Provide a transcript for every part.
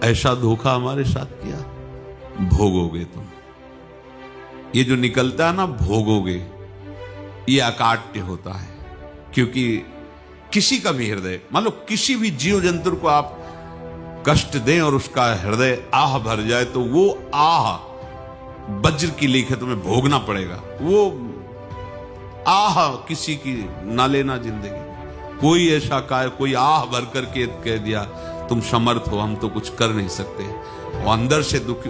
ऐसा धोखा हमारे साथ किया, भोगोगे तुम। ये जो निकलता है ना भोगोगे, ये अकाट्य होता है। क्योंकि किसी का भी हृदय, मान लो किसी भी जीव जंतु को आप कष्ट दें और उसका हृदय आह भर जाए, तो वो आह वज्र की लीक है, तुम्हें भोगना पड़ेगा। वो आह किसी की ना लेना जिंदगी। कोई ऐसा कोई आह भर करके कह दिया तुम समर्थ हो, हम तो कुछ कर नहीं सकते, वो अंदर से दुखी,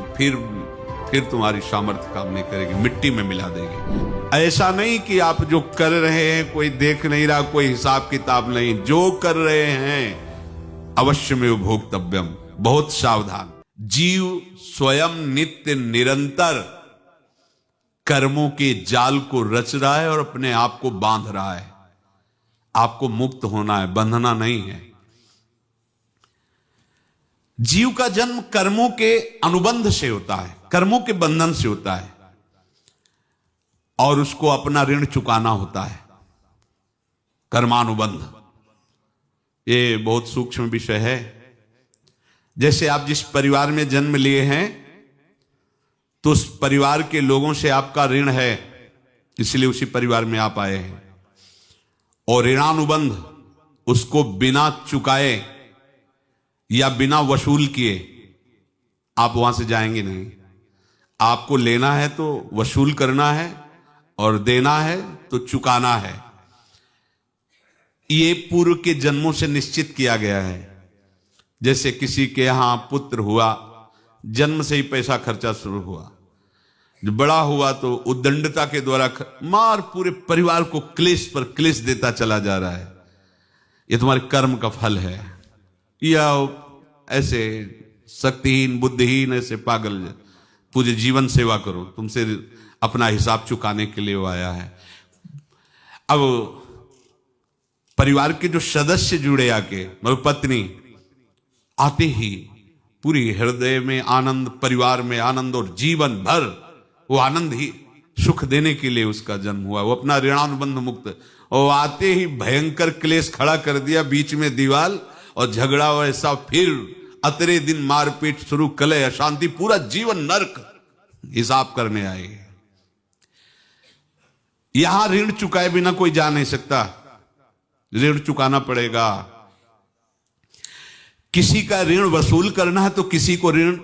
फिर तुम्हारी सामर्थ्य काम नहीं करेगी, मिट्टी में मिला देगी। ऐसा नहीं कि आप जो कर रहे हैं कोई देख नहीं रहा, कोई हिसाब किताब नहीं, जो कर रहे हैं अवश्य में भोक्तव्यम। बहुत सावधान। जीव स्वयं नित्य निरंतर कर्मों के जाल को रच रहा है और अपने आप को बांध रहा है। आपको मुक्त होना है, बंधना नहीं है। जीव का जन्म कर्मों के अनुबंध से होता है, कर्मों के बंधन से होता है, और उसको अपना ऋण चुकाना होता है। कर्मानुबंध ये बहुत सूक्ष्म विषय है। जैसे आप जिस परिवार में जन्म लिए हैं, तो उस परिवार के लोगों से आपका ऋण है, इसलिए उसी परिवार में आप आए हैं। और ऋणानुबंध उसको बिना चुकाए या बिना वसूल किए आप वहां से जाएंगे नहीं। आपको लेना है तो वसूल करना है, और देना है तो चुकाना है। ये पूर्व के जन्मों से निश्चित किया गया है। जैसे किसी के यहां पुत्र हुआ, जन्म से ही पैसा खर्चा शुरू हुआ, बड़ा हुआ तो उद्दंडता के द्वारा मार पूरे परिवार को क्लेश पर क्लेश देता चला जा रहा है। ये तुम्हारे कर्म का फल है। या ऐसे शक्तिहीन बुद्धिहीन ऐसे पागल पूरे जीवन सेवा करो, तुमसे अपना हिसाब चुकाने के लिए वो आया है। अब परिवार के जो सदस्य जुड़े आके, मतलब पत्नी आते ही पूरी हृदय में आनंद, परिवार में आनंद, और जीवन भर वो आनंद ही सुख देने के लिए उसका जन्म हुआ। वो अपना ऋणानुबंध मुक्त, और आते ही भयंकर क्लेश खड़ा कर दिया, बीच में दीवार और झगड़ा वैसा, फिर अतरे दिन मारपीट शुरू, कलह अशांति, पूरा जीवन नरक हिसाब करने आए। यहां ऋण चुकाए बिना कोई जा नहीं सकता, ऋण चुकाना पड़ेगा। किसी का ऋण वसूल करना है तो किसी को ऋण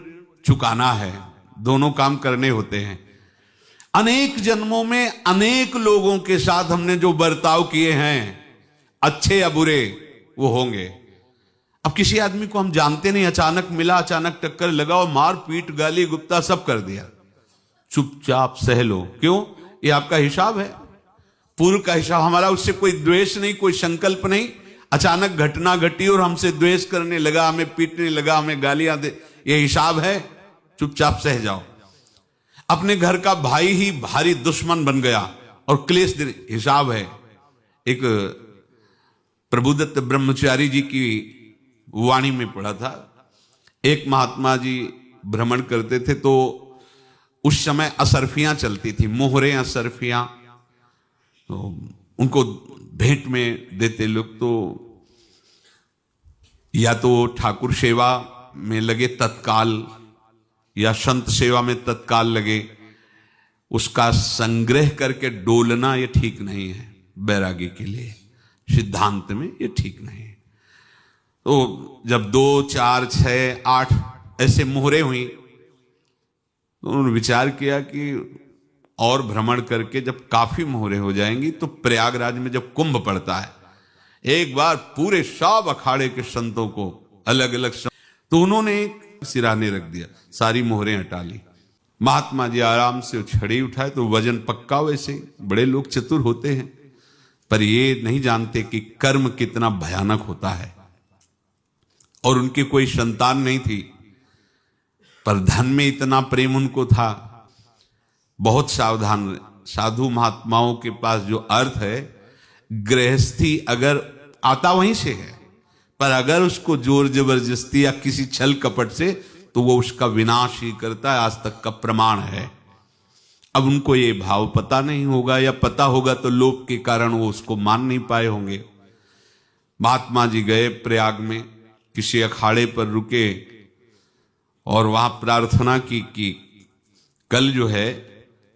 चुकाना है, दोनों काम करने होते हैं। अनेक जन्मों में अनेक लोगों के साथ हमने जो बर्ताव किए हैं, अच्छे या बुरे, वो होंगे। अब किसी आदमी को हम जानते नहीं, अचानक मिला, अचानक टक्कर लगा और मार पीट गाली गुप्ता सब कर दिया, चुपचाप सह लो। क्यों? ये आपका हिसाब है, पूर्व का हिसाब। हमारा उससे कोई द्वेष नहीं, कोई संकल्प नहीं। अचानक घटना घटी और हमसे द्वेष करने लगा, हमें पीटने लगा, हमें गालियां दे, ये हिसाब है, चुपचाप सह जाओ। अपने घर का भाई ही भारी दुश्मन बन गया और क्लेश दे, हिसाब है। एक प्रभुदत्त ब्रह्मचारी जी की वाणी में पढ़ा था, एक महात्मा जी भ्रमण करते थे, तो उस समय असरफियां चलती थी, मोहरे असरफियां, तो उनको भेंट में देते लोग। तो या तो ठाकुर सेवा में लगे तत्काल, या संत सेवा में तत्काल लगे, उसका संग्रह करके डोलना ये ठीक नहीं है। बैरागी के लिए सिद्धांत में ये ठीक नहीं है। तो जब 2, 4, 6, 8 ऐसे मोहरे हुई, तो उन्होंने विचार किया कि और भ्रमण करके जब काफी मोहरे हो जाएंगी तो प्रयागराज में जब कुंभ पड़ता है, एक बार पूरे सब अखाड़े के संतों को अलग अलग तो उन्होंने एक सिराने रख दिया, सारी मोहरें हटा ली। महात्मा जी आराम से छड़ी उठाए तो वजन पक्का। वैसे बड़े लोग चतुर होते हैं, पर ये नहीं जानते कि कर्म कितना भयानक होता है। और उनकी कोई संतान नहीं थी, पर धन में इतना प्रेम उनको था। बहुत सावधान। साधु महात्माओं के पास जो अर्थ है, गृहस्थी अगर आता वहीं से है, पर अगर उसको जोर जबरदस्ती या किसी छल कपट से, तो वो उसका विनाश ही करता है। आज तक का प्रमाण है। अब उनको ये भाव पता नहीं होगा, या पता होगा तो लोभ के कारण वो उसको मान नहीं पाए होंगे। महात्मा जी गए प्रयाग में, किसी अखाड़े पर रुके, और वहां प्रार्थना की कि कल जो है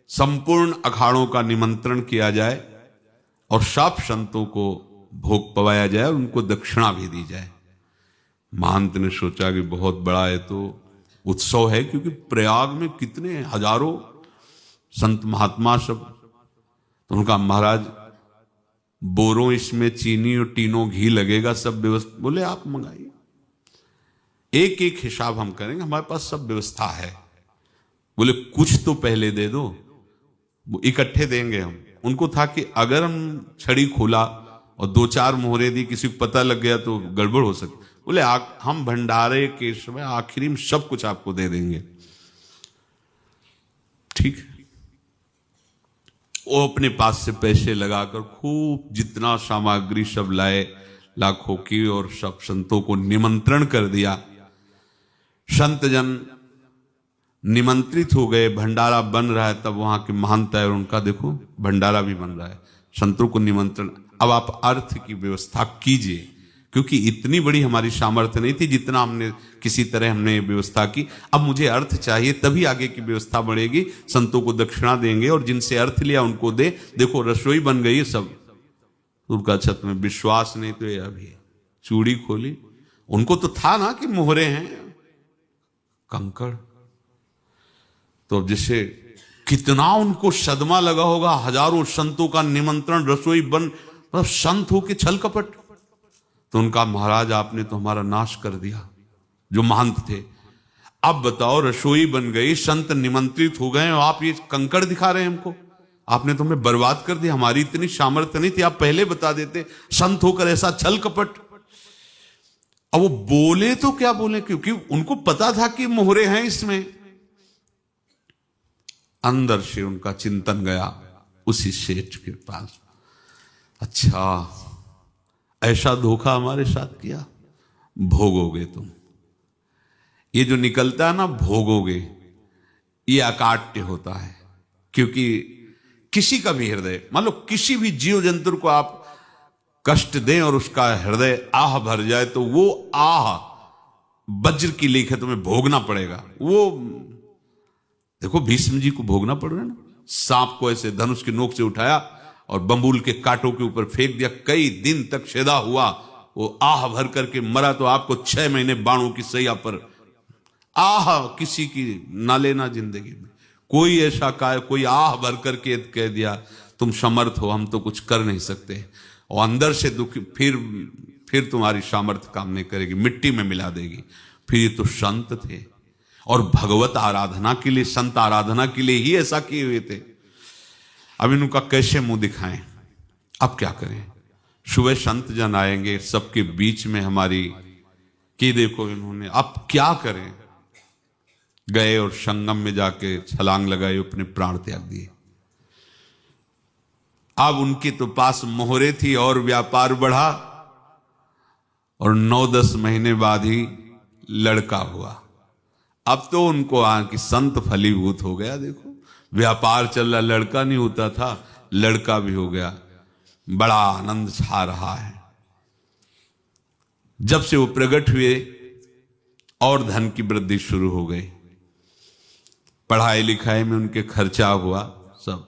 संपूर्ण अखाड़ों का निमंत्रण किया जाए और सब संतों को भोग पवाया जाए और उनको दक्षिणा भी दी जाए। महंत ने सोचा कि बहुत बड़ा है तो उत्सव है, क्योंकि प्रयाग में कितने हजारों संत महात्मा सब। तो उनका महाराज बोरों इसमें चीनी और टीनों घी लगेगा, सब व्यवस्था। बोले आप मंगाइए, एक एक हिसाब हम करेंगे, हमारे पास सब व्यवस्था है। बोले कुछ तो पहले दे दो, वो इकट्ठे देंगे हम। उनको था कि अगर हम छड़ी खोला और दो चार मोहरे दी, किसी को पता लग गया तो गड़बड़ हो सकती। बोले हम भंडारे के समय आखिरी में सब कुछ आपको दे देंगे। ठीक, वो अपने पास से पैसे लगाकर खूब जितना सामग्री सब लाए लाखों की, और सब संतों को निमंत्रण कर दिया। संत जन निमंत्रित हो गए, भंडारा बन रहा है। तब वहां के महंत है और उनका देखो भंडारा भी बन रहा है, संतों को निमंत्रण। अब आप अर्थ की व्यवस्था कीजिए, क्योंकि इतनी बड़ी हमारी सामर्थ्य नहीं थी जितना हमने किसी तरह हमने व्यवस्था की। अब मुझे अर्थ चाहिए, तभी आगे की व्यवस्था बढ़ेगी। संतों को दक्षिणा देंगे और जिनसे अर्थ लिया उनको दे। देखो रसोई बन गई सब। उनका छत में विश्वास नहीं तो ये अभी चूड़ी खोली। उनको तो था ना कि मोहरे हैं कंकड़। तो जैसे कितना उनको सदमा लगा होगा, हजारों संतों का निमंत्रण, रसोई बन, मतलब संत हो के छल कपट। तो उनका महाराज आपने तो हमारा नाश कर दिया, जो महंत थे। अब बताओ रसोई बन गई, संत निमंत्रित हो गए और आप ये कंकड़ दिखा रहे हैं हमको। आपने तो हमें बर्बाद कर दिया, हमारी इतनी सामर्थ्य नहीं थी, आप पहले बता देते। संत होकर ऐसा छल कपट। अब वो बोले तो क्या बोले, क्योंकि उनको पता था कि मोहरे हैं इसमें। अंदर से उनका चिंतन गया उसी सेठ के पास, अच्छा ऐसा धोखा हमारे साथ किया, भोगोगे तुम। ये जो निकलता है ना भोगोगे, ये अकाट्य होता है। क्योंकि किसी का भी हृदय, मान लो किसी भी जीव जंतु को आप कष्ट दें और उसका हृदय आह भर जाए, तो वो आह वज्र की लेख है, तुम्हें भोगना पड़ेगा। वो देखो भीष्म जी को भोगना पड़ रहा है ना। सांप को ऐसे धनुष की नोक से उठाया और बंबूल के कांटों के ऊपर फेंक दिया, कई दिन तक शेदा हुआ, वो आह भर करके मरा। तो आपको 6 महीने बाणों की सैया पर आह किसी की ना लेना जिंदगी में। कोई ऐसा कोई आह भर करके कह दिया तुम समर्थ हो, हम तो कुछ कर नहीं सकते, और अंदर से दुख, फिर तुम्हारी सामर्थ्य काम नहीं करेगी, मिट्टी में मिला देगी। फिर ये तो संत थे और भगवत आराधना के लिए, संत आराधना के लिए ही ऐसा किए हुए थे। अब इनका कैसे मुंह दिखाएं, अब क्या करें। सुबह संत जन आएंगे, सबके बीच में हमारी कि देखो इन्होंने, अब क्या करें। गए और संगम में जाके छलांग लगाई, अपने प्राण त्याग दिए। अब उनके तो पास मोहरे थी और व्यापार बढ़ा, और 9-10 महीने बाद ही लड़का हुआ। अब तो उनको कि संत फलीभूत हो गया। देखो व्यापार चल रहा, लड़का नहीं होता था, लड़का भी हो गया। बड़ा आनंद छा रहा है। जब से वो प्रकट हुए और धन की वृद्धि शुरू हो गई, पढ़ाई लिखाई में उनके खर्चा हुआ सब,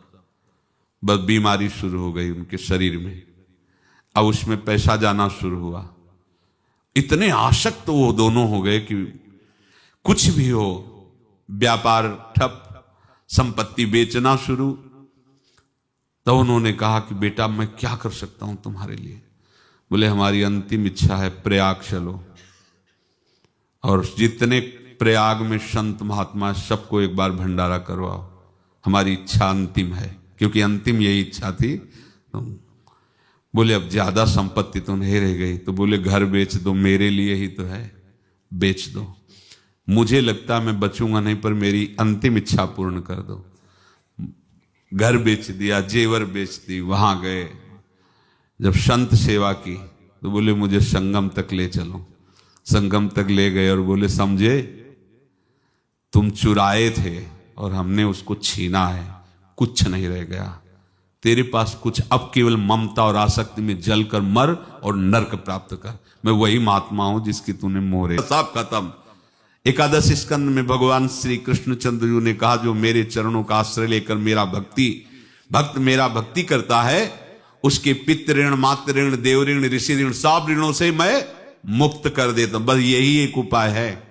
बस बीमारी शुरू हो गई उनके शरीर में। अब उसमें पैसा जाना शुरू हुआ। इतने आसक्त तो वो दोनों हो गए कि कुछ भी हो, व्यापार ठप, संपत्ति बेचना शुरू। तो उन्होंने कहा कि बेटा मैं क्या कर सकता हूं तुम्हारे लिए। बोले हमारी अंतिम इच्छा है प्रयाग चलो, और जितने प्रयाग में संत महात्मा सबको एक बार भंडारा करवाओ, हमारी इच्छा अंतिम है। क्योंकि अंतिम यही इच्छा थी। बोले अब ज्यादा संपत्ति तो नहीं रह गई। तो बोले घर बेच दो, मेरे लिए ही तो है, बेच दो। मुझे लगता मैं बचूंगा नहीं, पर मेरी अंतिम इच्छा पूर्ण कर दो। घर बेच दिया, जेवर बेच दी। वहां गए, जब संत सेवा की तो बोले मुझे संगम तक ले चलो। संगम तक ले गए और बोले समझे तुम चुराए थे और हमने उसको छीना है, कुछ नहीं रह गया तेरे पास कुछ। अब केवल ममता और आसक्ति में जलकर मर और नरक प्राप्त कर। मैं वही महात्मा हूं जिसकी तूने मोहरे। सब खत्म। एकादश स्कंद में भगवान श्री कृष्णचंद्र जी ने कहा, जो मेरे चरणों का आश्रय लेकर भक्त मेरा भक्ति करता है, उसके पितृ ऋण, मातृ ऋण, देव ऋण, ऋषि ऋण, सब ऋणों से मैं मुक्त कर देता हूं। बस यही एक उपाय है।